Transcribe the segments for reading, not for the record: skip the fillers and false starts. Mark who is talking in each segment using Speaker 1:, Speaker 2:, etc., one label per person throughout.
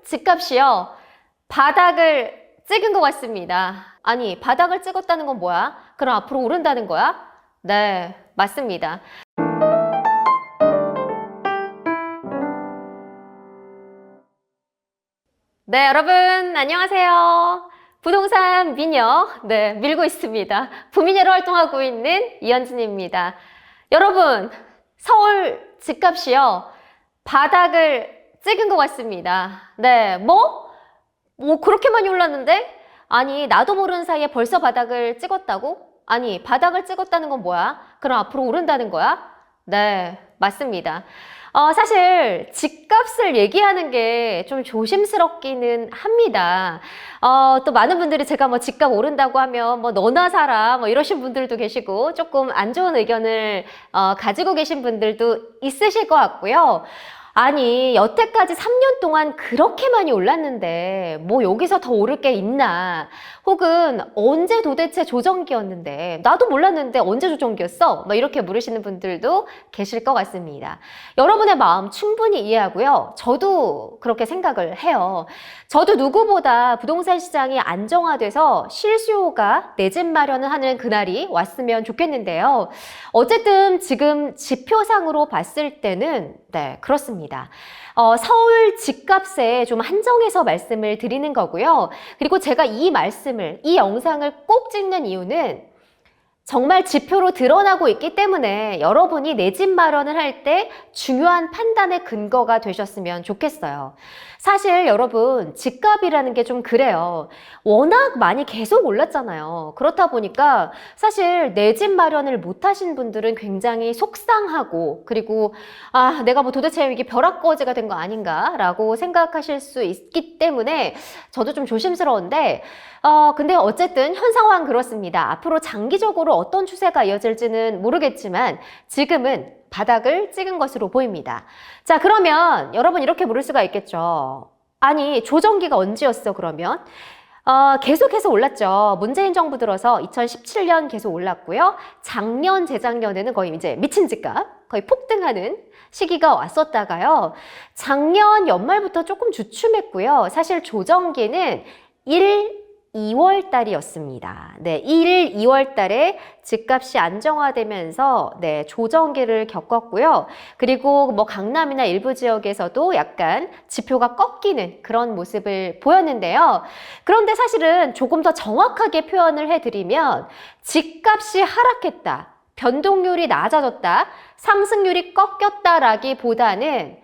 Speaker 1: 집값이요. 바닥을 찍은 것 같습니다. 아니, 바닥을 찍었다는 건 뭐야? 그럼 앞으로 오른다는 거야? 네, 맞습니다. 네, 여러분, 안녕하세요. 부동산 미녀, 네, 밀고 있습니다. 부미녀로 활동하고 있는 이현진입니다. 여러분, 서울 집값이요. 바닥을 찍은 것 같습니다. 네, 뭐 그렇게 많이 올랐는데? 아니, 나도 모르는 사이에 벌써 바닥을 찍었다고? 아니, 바닥을 찍었다는 건 뭐야? 그럼 앞으로 오른다는 거야? 네, 맞습니다. 사실 집값을 얘기하는 게 좀 조심스럽기는 합니다. 또 많은 분들이 제가 뭐 집값 오른다고 하면 뭐 너나 사라 뭐 이러신 분들도 계시고 조금 안 좋은 의견을 가지고 계신 분들도 있으실 것 같고요. 아니, 여태까지 3년 동안 그렇게 많이 올랐는데 뭐 여기서 더 오를 게 있나? 혹은 언제 도대체 조정기였는데 나도 몰랐는데 언제 조정기였어? 뭐 이렇게 물으시는 분들도 계실 것 같습니다. 여러분의 마음 충분히 이해하고요. 저도 그렇게 생각을 해요. 저도 누구보다 부동산 시장이 안정화돼서 실수요가 내 집 마련을 하는 그날이 왔으면 좋겠는데요. 어쨌든 지금 지표상으로 봤을 때는 네, 그렇습니다. 서울 집값에 좀 한정해서 말씀을 드리는 거고요. 그리고 제가 이 영상을 꼭 찍는 이유는 정말 지표로 드러나고 있기 때문에 여러분이 내 집 마련을 할 때 중요한 판단의 근거가 되셨으면 좋겠어요. 사실 여러분, 집값이라는 게 좀 그래요. 워낙 많이 계속 올랐잖아요. 그렇다 보니까 사실 내 집 마련을 못 하신 분들은 굉장히 속상하고, 그리고 내가 뭐 도대체 이게 벼락거지가 된 거 아닌가 라고 생각하실 수 있기 때문에 저도 좀 조심스러운데 근데 어쨌든 현 상황 그렇습니다. 앞으로 장기적으로 어떤 추세가 이어질지는 모르겠지만 지금은 바닥을 찍은 것으로 보입니다. 자, 그러면 여러분 이렇게 물을 수가 있겠죠. 아니, 조정기가 언제였어, 그러면? 계속해서 올랐죠. 문재인 정부 들어서 2017년 계속 올랐고요. 작년, 재작년에는 거의 이제 미친 집값, 거의 폭등하는 시기가 왔었다가요. 작년 연말부터 조금 주춤했고요. 사실 조정기는 2월 달이었습니다. 네, 2월 달에 집값이 안정화되면서 네, 조정기를 겪었고요. 그리고 뭐 강남이나 일부 지역에서도 약간 지표가 꺾이는 그런 모습을 보였는데요. 그런데 사실은 조금 더 정확하게 표현을 해드리면 집값이 하락했다, 변동률이 낮아졌다, 상승률이 꺾였다라기보다는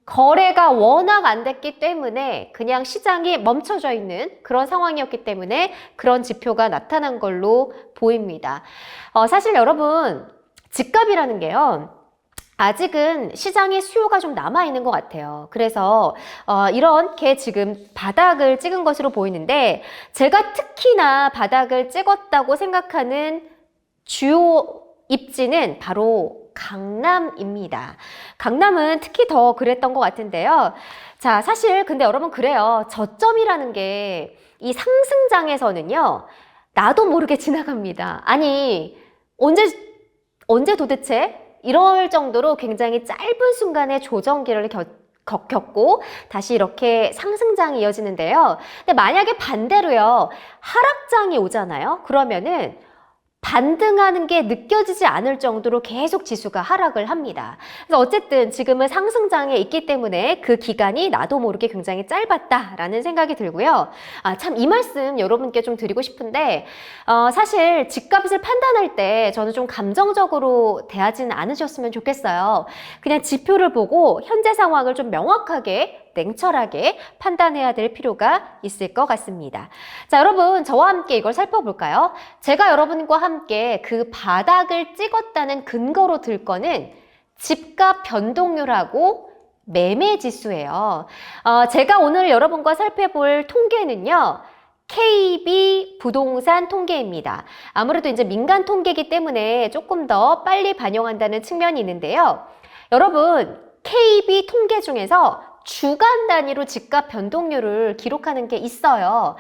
Speaker 1: 거래가 워낙 안 됐기 때문에 그냥 시장이 멈춰져 있는 그런 상황이었기 때문에 그런 지표가 나타난 걸로 보입니다. 사실 여러분, 집값이라는 게요, 아직은 시장에 수요가 좀 남아있는 것 같아요. 그래서 이렇게 지금 바닥을 찍은 것으로 보이는데, 제가 특히나 바닥을 찍었다고 생각하는 주요 입지는 바로 강남입니다. 강남은 특히 더 그랬던 것 같은데요. 자, 사실 근데 여러분 그래요. 저점이라는 게 이 상승장에서는요, 나도 모르게 지나갑니다. 아니, 언제 도대체 이럴 정도로 굉장히 짧은 순간에 조정기를 겪고 다시 이렇게 상승장이 이어지는데요. 근데 만약에 반대로요, 하락장이 오잖아요. 그러면은 반등하는 게 느껴지지 않을 정도로 계속 지수가 하락을 합니다. 그래서 어쨌든 지금은 상승장에 있기 때문에 그 기간이 나도 모르게 굉장히 짧았다라는 생각이 들고요. 참 이 말씀 여러분께 좀 드리고 싶은데 사실 집값을 판단할 때 저는 좀 감정적으로 대하지는 않으셨으면 좋겠어요. 그냥 지표를 보고 현재 상황을 좀 명확하게 냉철하게 판단해야 될 필요가 있을 것 같습니다. 자, 여러분 저와 함께 이걸 살펴볼까요? 제가 여러분과 함께 그 바닥을 찍었다는 근거로 들 거는 집값 변동률하고 매매 지수예요. 제가 오늘 여러분과 살펴볼 통계는요, KB 부동산 통계입니다. 아무래도 이제 민간 통계이기 때문에 조금 더 빨리 반영한다는 측면이 있는데요. 여러분, KB 통계 중에서 주간 단위로 집값 변동률을 기록하는 게 있어요.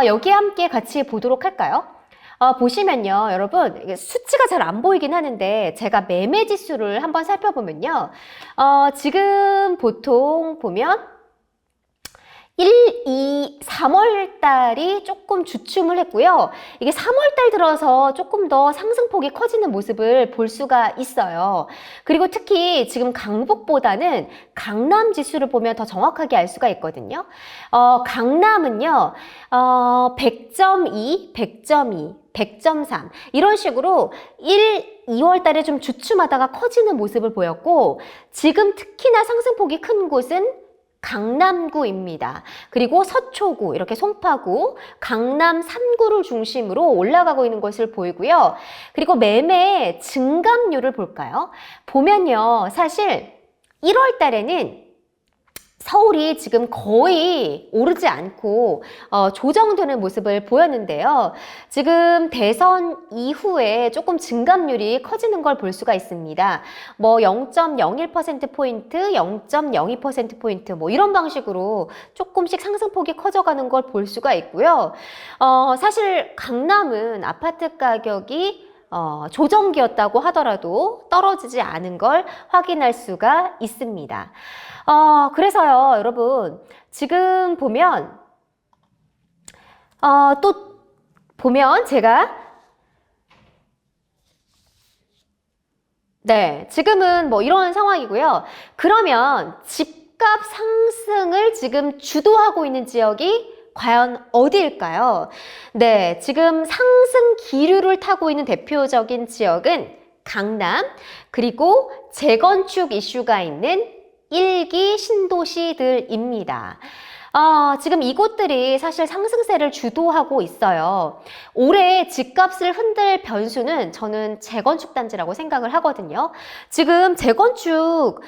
Speaker 1: 여기 함께 같이 보도록 할까요? 보시면요, 여러분, 수치가 잘 안 보이긴 하는데 제가 매매 지수를 한번 살펴보면요, 지금 보통 보면 1, 2, 3월 달이 조금 주춤을 했고요. 이게 3월 달 들어서 조금 더 상승폭이 커지는 모습을 볼 수가 있어요. 그리고 특히 지금 강북보다는 강남 지수를 보면 더 정확하게 알 수가 있거든요. 강남은요, 100.2, 100.2, 100.3 이런 식으로 2월 달에 좀 주춤하다가 커지는 모습을 보였고, 지금 특히나 상승폭이 큰 곳은 강남구입니다. 그리고 서초구, 이렇게 송파구, 강남 3구를 중심으로 올라가고 있는 것을 보이고요. 그리고 매매 증감률을 볼까요? 보면요, 사실 1월 달에는 서울이 지금 거의 오르지 않고 조정되는 모습을 보였는데요. 지금 대선 이후에 조금 증감률이 커지는 걸 볼 수가 있습니다. 뭐 0.01%포인트, 0.02%포인트 뭐 이런 방식으로 조금씩 상승폭이 커져가는 걸 볼 수가 있고요. 사실 강남은 아파트 가격이 조정기였다고 하더라도 떨어지지 않은 걸 확인할 수가 있습니다. 그래서요, 여러분, 지금 보면, 또 보면 제가, 네, 지금은 뭐 이런 상황이고요. 그러면 집값 상승을 지금 주도하고 있는 지역이 과연 어디일까요? 네, 지금 상승 기류를 타고 있는 대표적인 지역은 강남, 그리고 재건축 이슈가 있는 1기 신도시들입니다. 지금 이곳들이 사실 상승세를 주도하고 있어요. 올해 집값을 흔들 변수는 저는 재건축 단지라고 생각을 하거든요. 지금 재건축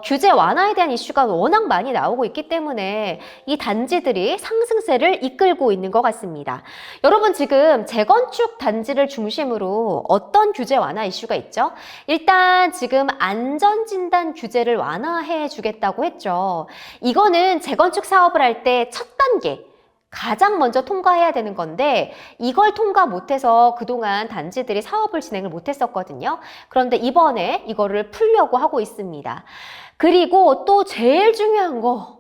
Speaker 1: 규제 완화에 대한 이슈가 워낙 많이 나오고 있기 때문에 이 단지들이 상승세를 이끌고 있는 것 같습니다. 여러분, 지금 재건축 단지를 중심으로 어떤 규제 완화 이슈가 있죠? 일단 지금 안전진단 규제를 완화해 주겠다고 했죠. 이거는 재건축 사업을 할 때 첫 단계, 가장 먼저 통과해야 되는 건데 이걸 통과 못해서 그동안 단지들이 사업을 진행을 못했었거든요. 그런데 이번에 이거를 풀려고 하고 있습니다. 그리고 또 제일 중요한 거,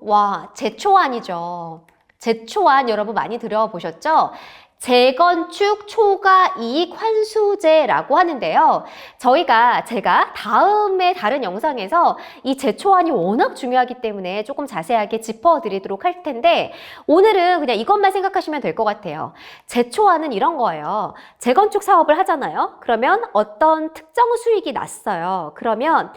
Speaker 1: 재초안이죠. 재초안 여러분 많이 들어보셨죠? 재건축 초과 이익 환수제라고 하는데요. 제가 다음에 다른 영상에서 이 재초안이 워낙 중요하기 때문에 조금 자세하게 짚어드리도록 할 텐데, 오늘은 그냥 이것만 생각하시면 될 것 같아요. 재초안은 이런 거예요. 재건축 사업을 하잖아요. 그러면 어떤 특정 수익이 났어요. 그러면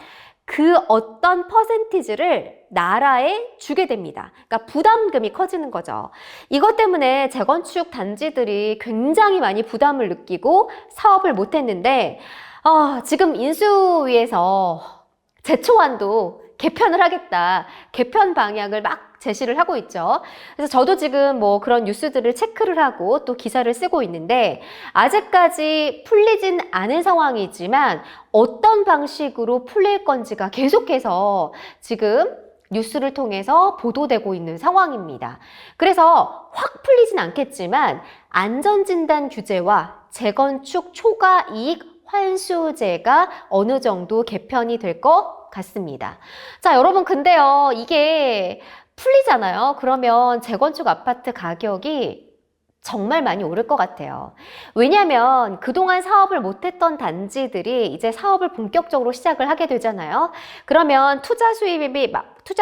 Speaker 1: 그 어떤 퍼센티지를 나라에 주게 됩니다. 그러니까 부담금이 커지는 거죠. 이것 때문에 재건축 단지들이 굉장히 많이 부담을 느끼고 사업을 못했는데 지금 인수위에서 재초안도 개편을 하겠다. 개편 방향을 막 제시를 하고 있죠. 그래서 저도 지금 뭐 그런 뉴스들을 체크를 하고 또 기사를 쓰고 있는데 아직까지 풀리진 않은 상황이지만 어떤 방식으로 풀릴 건지가 계속해서 지금 뉴스를 통해서 보도되고 있는 상황입니다. 그래서 확 풀리진 않겠지만 안전진단 규제와 재건축 초과 이익 환수제가 어느 정도 개편이 될 것 같습니다. 자, 여러분, 근데요, 이게 풀리잖아요. 그러면 재건축 아파트 가격이 정말 많이 오를 것 같아요. 왜냐하면 그동안 사업을 못했던 단지들이 이제 사업을 본격적으로 시작을 하게 되잖아요. 그러면 투자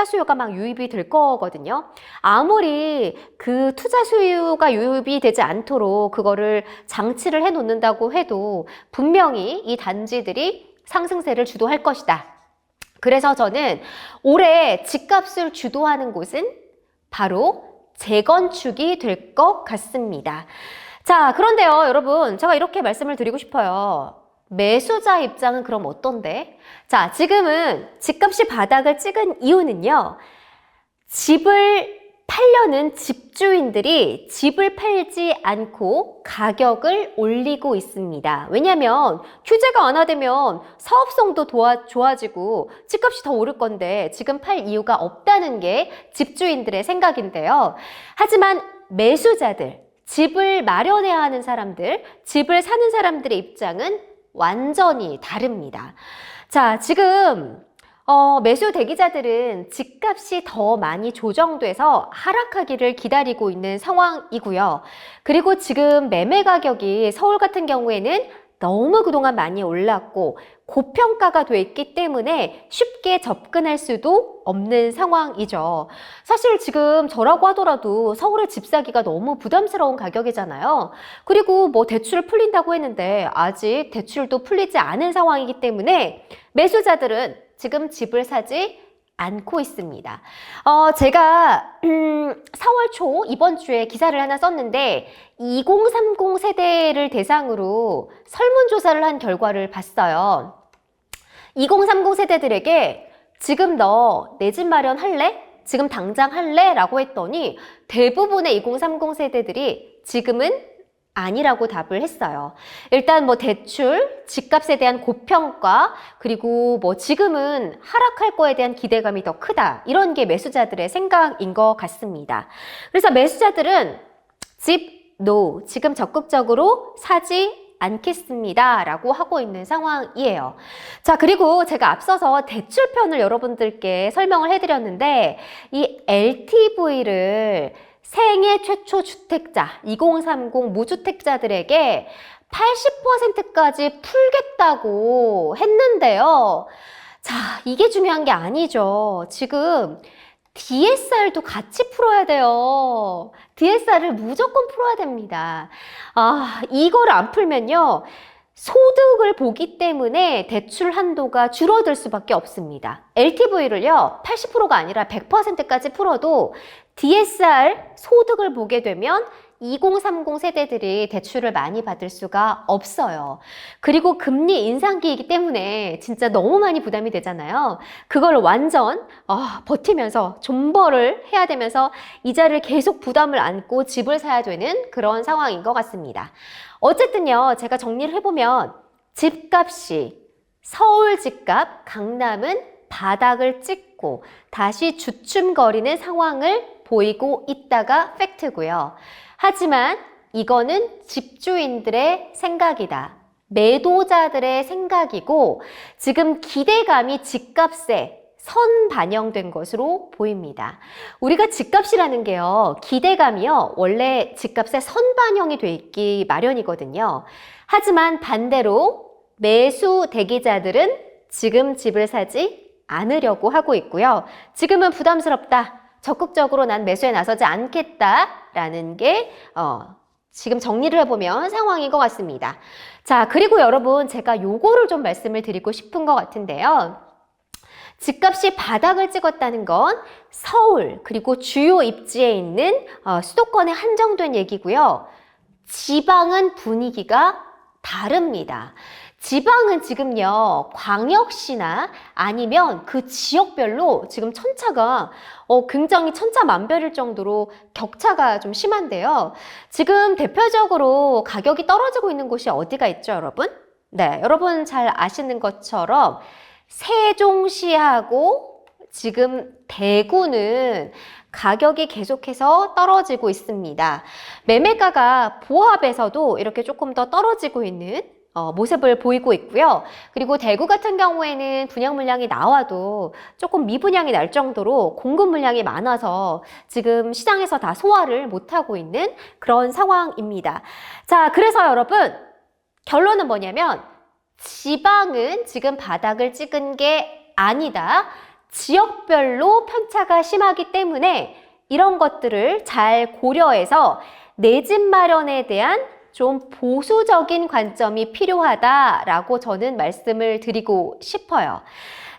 Speaker 1: 수요가 막 유입이 될 거거든요. 아무리 그 투자 수요가 유입이 되지 않도록 그거를 장치를 해 놓는다고 해도 분명히 이 단지들이 상승세를 주도할 것이다. 그래서 저는 올해 집값을 주도하는 곳은 바로 재건축이 될 것 같습니다. 자, 그런데요, 여러분, 제가 이렇게 말씀을 드리고 싶어요. 매수자 입장은 그럼 어떤데? 자, 지금은 집값이 바닥을 찍은 이유는요, 집을 팔려는 집주인들이 집을 팔지 않고 가격을 올리고 있습니다. 왜냐하면 규제가 완화되면 사업성도 좋아지고 집값이 더 오를 건데 지금 팔 이유가 없다는 게 집주인들의 생각인데요. 하지만 매수자들, 집을 마련해야 하는 사람들, 집을 사는 사람들의 입장은 완전히 다릅니다. 자, 지금 매수 대기자들은 집값이 더 많이 조정돼서 하락하기를 기다리고 있는 상황이고요. 그리고 지금 매매 가격이 서울 같은 경우에는 너무 그동안 많이 올랐고 고평가가 돼 있기 때문에 쉽게 접근할 수도 없는 상황이죠. 사실 지금 저라고 하더라도 서울에 집 사기가 너무 부담스러운 가격이잖아요. 그리고 뭐 대출을 풀린다고 했는데 아직 대출도 풀리지 않은 상황이기 때문에 매수자들은 지금 집을 사지 않고 있습니다. 제가 4월 초 이번 주에 기사를 하나 썼는데 2030 세대를 대상으로 설문조사를 한 결과를 봤어요. 2030 세대들에게 지금 너 내 집 마련할래? 지금 당장 할래? 라고 했더니 대부분의 2030 세대들이 지금은 아니라고 답을 했어요. 일단 뭐 대출, 집값에 대한 고평가, 그리고 뭐 지금은 하락할 거에 대한 기대감이 더 크다. 이런 게 매수자들의 생각인 것 같습니다. 그래서 매수자들은 no, 지금 적극적으로 사지 않겠습니다. 라고 하고 있는 상황이에요. 자, 그리고 제가 앞서서 대출편을 여러분들께 설명을 해드렸는데 이 LTV를 생애 최초 주택자, 2030 무주택자들에게 80%까지 풀겠다고 했는데요. 자, 이게 중요한 게 아니죠. 지금 DSR도 같이 풀어야 돼요. DSR을 무조건 풀어야 됩니다. 이거를 안 풀면요. 소득을 보기 때문에 대출 한도가 줄어들 수밖에 없습니다. LTV를요, 80%가 아니라 100%까지 풀어도 DSR 소득을 보게 되면 2030 세대들이 대출을 많이 받을 수가 없어요. 그리고 금리 인상기이기 때문에 진짜 너무 많이 부담이 되잖아요. 그걸 완전 버티면서 존버를 해야 되면서 이자를 계속 부담을 안고 집을 사야 되는 그런 상황인 것 같습니다. 어쨌든요, 제가 정리를 해보면 집값이 서울 집값, 강남은 바닥을 찍고 다시 주춤거리는 상황을 보이고 있다가 팩트고요. 하지만 이거는 집주인들의 생각이다. 매도자들의 생각이고 지금 기대감이 집값에 선반영된 것으로 보입니다. 우리가 집값이라는 게요, 기대감이요, 원래 집값에 선반영이 돼 있기 마련이거든요. 하지만 반대로 매수 대기자들은 지금 집을 사지 않으려고 하고 있고요. 지금은 부담스럽다. 적극적으로 난 매수에 나서지 않겠다라는 게 지금 정리를 해보면 상황인 것 같습니다. 자, 그리고 여러분 제가 요거를 좀 말씀을 드리고 싶은 것 같은데요. 집값이 바닥을 찍었다는 건 서울 그리고 주요 입지에 있는 수도권에 한정된 얘기고요. 지방은 분위기가 다릅니다. 지방은 지금요, 광역시나 아니면 그 지역별로 지금 천차가 굉장히 천차만별일 정도로 격차가 좀 심한데요. 지금 대표적으로 가격이 떨어지고 있는 곳이 어디가 있죠, 여러분? 네, 여러분 잘 아시는 것처럼 세종시하고 지금 대구는 가격이 계속해서 떨어지고 있습니다. 매매가가 보합에서도 이렇게 조금 더 떨어지고 있는 모습을 보이고 있고요. 그리고 대구 같은 경우에는 분양 물량이 나와도 조금 미분양이 날 정도로 공급 물량이 많아서 지금 시장에서 다 소화를 못하고 있는 그런 상황입니다. 자, 그래서 여러분 결론은 뭐냐면 지방은 지금 바닥을 찍은 게 아니다. 지역별로 편차가 심하기 때문에 이런 것들을 잘 고려해서 내 집 마련에 대한 좀 보수적인 관점이 필요하다라고 저는 말씀을 드리고 싶어요.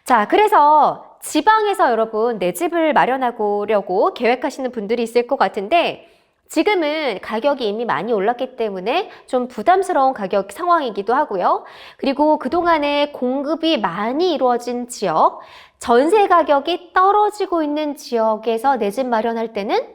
Speaker 1: 자, 그래서 지방에서 여러분 내 집을 마련하려고 계획하시는 분들이 있을 것 같은데 지금은 가격이 이미 많이 올랐기 때문에 좀 부담스러운 가격 상황이기도 하고요. 그리고 그동안에 공급이 많이 이루어진 지역, 전세 가격이 떨어지고 있는 지역에서 내 집 마련할 때는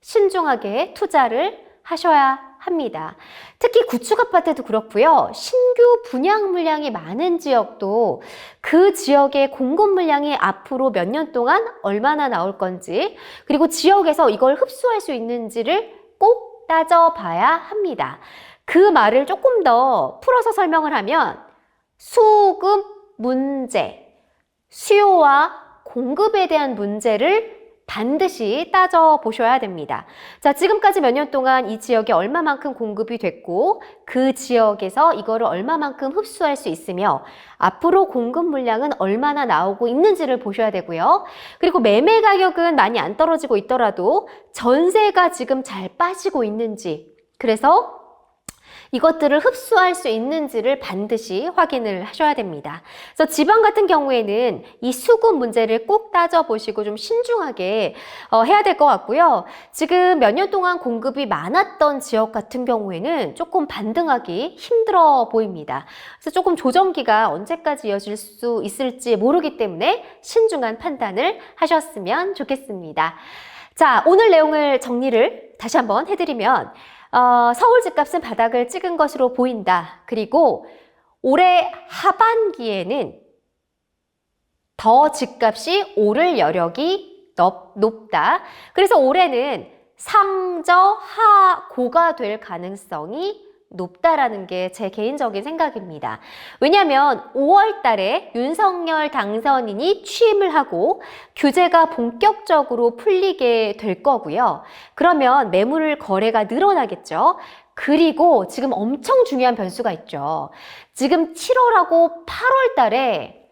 Speaker 1: 신중하게 투자를 하셔야 합니다. 특히 구축 아파트도 그렇고요. 신규 분양 물량이 많은 지역도 그 지역의 공급 물량이 앞으로 몇 년 동안 얼마나 나올 건지, 그리고 지역에서 이걸 흡수할 수 있는지를 꼭 따져봐야 합니다. 그 말을 조금 더 풀어서 설명을 하면 수급 문제, 수요와 공급에 대한 문제를 반드시 따져보셔야 됩니다. 자, 지금까지 몇 년 동안 이 지역에 얼마만큼 공급이 됐고 그 지역에서 이거를 얼마만큼 흡수할 수 있으며 앞으로 공급 물량은 얼마나 나오고 있는지를 보셔야 되고요. 그리고 매매 가격은 많이 안 떨어지고 있더라도 전세가 지금 잘 빠지고 있는지, 그래서 이것들을 흡수할 수 있는지를 반드시 확인을 하셔야 됩니다. 그래서 지방 같은 경우에는 이 수급 문제를 꼭 따져보시고 좀 신중하게 해야 될 것 같고요. 지금 몇 년 동안 공급이 많았던 지역 같은 경우에는 조금 반등하기 힘들어 보입니다. 그래서 조금 조정기가 언제까지 이어질 수 있을지 모르기 때문에 신중한 판단을 하셨으면 좋겠습니다. 자, 오늘 내용을 정리를 다시 한번 해드리면 서울 집값은 바닥을 찍은 것으로 보인다. 그리고 올해 하반기에는 더 집값이 오를 여력이 높다. 그래서 올해는 상저하고가 될 가능성이 높다라는 게 제 개인적인 생각입니다. 왜냐하면 5월 달에 윤석열 당선인이 취임을 하고 규제가 본격적으로 풀리게 될 거고요. 그러면 매물 거래가 늘어나겠죠. 그리고 지금 엄청 중요한 변수가 있죠. 지금 7월하고 8월 달에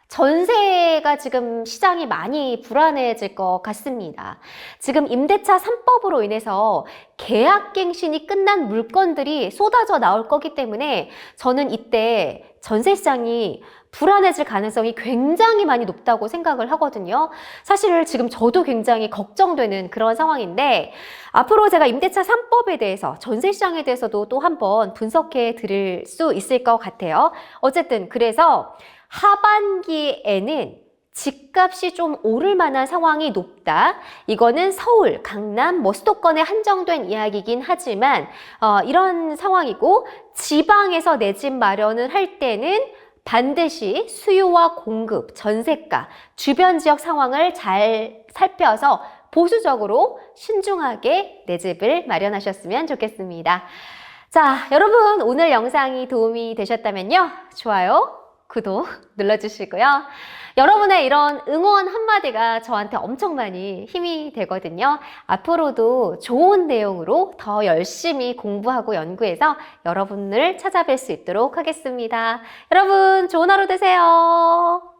Speaker 1: 전세가 지금 시장이 많이 불안해질 것 같습니다. 지금 임대차 3법으로 인해서 계약갱신이 끝난 물건들이 쏟아져 나올 거기 때문에 저는 이때 전세 시장이 불안해질 가능성이 굉장히 많이 높다고 생각을 하거든요. 사실 지금 저도 굉장히 걱정되는 그런 상황인데 앞으로 제가 임대차 3법에 대해서 전세 시장에 대해서도 또 한번 분석해 드릴 수 있을 것 같아요. 어쨌든 그래서 하반기에는 집값이 좀 오를 만한 상황이 높다. 이거는 서울, 강남, 수도권에 한정된 이야기이긴 하지만 이런 상황이고 지방에서 내 집 마련을 할 때는 반드시 수요와 공급, 전세가, 주변 지역 상황을 잘 살펴서 보수적으로 신중하게 내 집을 마련하셨으면 좋겠습니다. 자, 여러분 오늘 영상이 도움이 되셨다면요. 좋아요, 구독 눌러주시고요. 여러분의 이런 응원 한마디가 저한테 엄청 많이 힘이 되거든요. 앞으로도 좋은 내용으로 더 열심히 공부하고 연구해서 여러분을 찾아뵐 수 있도록 하겠습니다. 여러분 좋은 하루 되세요.